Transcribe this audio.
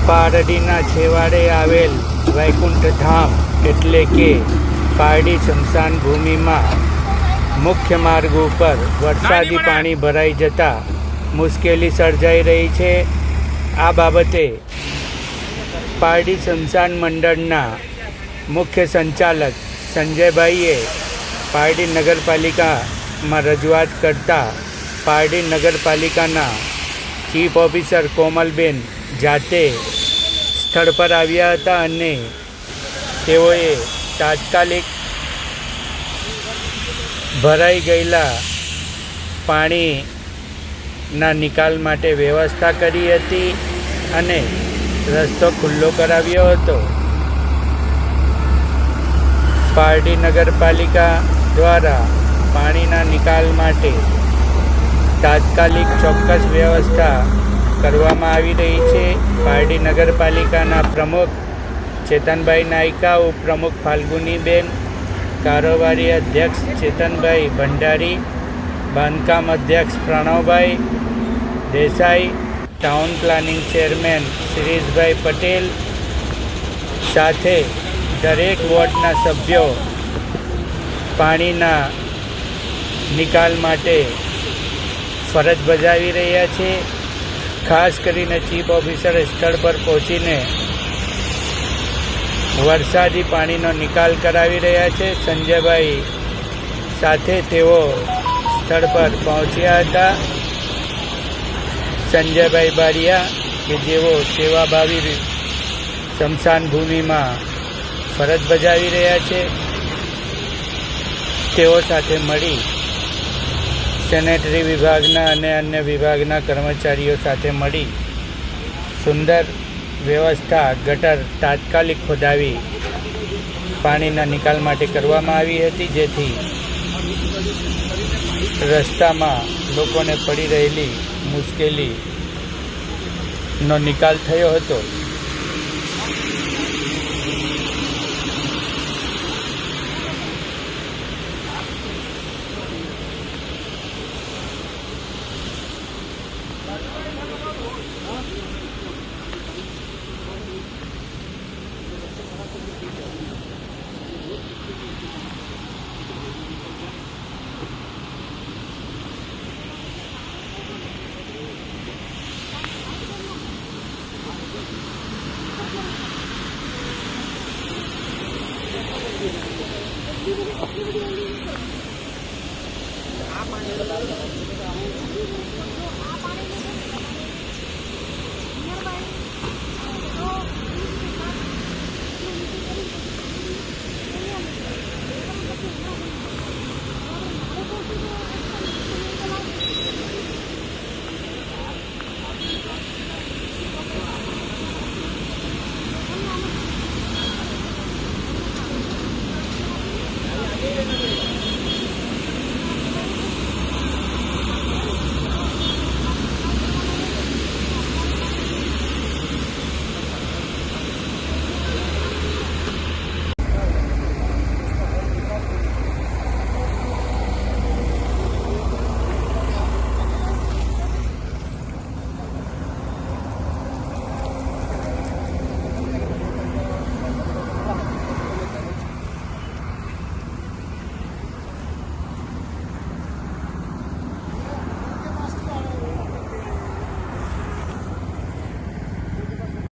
પારડીના છેવાડે આવેલ વૈકુંઠ ધામ એટલે કે પારડી સ્મશાન ભૂમિમાં મુખ્ય માર્ગ ઉપર વરસાદી પાણી ભરાઈ જતા મુશ્કેલી સર્જાઈ રહી છે। આ બાબતે પારડી સ્મશાન મંડળના મુખ્ય સંચાલક સંજયભાઈએ પારડી નગરપાલિકામાં રજૂઆત કરતા પારડી નગરપાલિકાના ચીફ ઓફિસર કોમલબેન જાતે સ્થળ પર આવ્યા હતા અને તેઓએ તાત્કાલિક ભરાઈ ગયેલા પાણીના નિકાલ માટે વ્યવસ્થા કરી હતી અને રસ્તો ખુલ્લો કરાવ્યો હતો। પારડી નગરપાલિકા દ્વારા પાણીના નિકાલ માટે તાત્કાલિક ચોક્કસ વ્યવસ્થા કરવામાં આવી રહી છે। પારડી નગરપાલિકાના પ્રમુખ ચેતનભાઈ નાયકા, ઉપપ્રમુખ ફાલ્ગુનીબેન, કારોબારી અધ્યક્ષ ચેતનભાઈ ભંડારી, બાંધકામ અધ્યક્ષ Pranavbhai Desai, town planning chairman Shirishbhai Patel સાથે દરેક વોર્ડના સભ્યો પાણીના નિકાલ માટે ફરજ બજાવી રહ્યા છે। ખાસ કરીને ચીફ ઓફિસર સ્થળ પર પહોંચીને વરસાદી પાણીનો નિકાલ કરાવી રહ્યા છે। સંજયભાઈ સાથે તેઓ સ્થળ પર પહોંચ્યા હતા। સંજયભાઈ બારિયા કે જેઓ સેવાભાવી સ્મશાન ભૂમિમાં ફરજ બજાવી રહ્યા છે, તેઓ સાથે મળી સેનેટરી વિભાગના અને અન્ય વિભાગના કર્મચારીઓ સાથે મળી સુંદર વ્યવસ્થા ગટર તાત્કાલિક ખોદાવી પાણીના નિકાલ માટે કરવામાં આવી હતી, જેથી રસ્તામાં લોકોને પડી રહેલી મુશ્કેલીનો નિકાલ થયો હતો।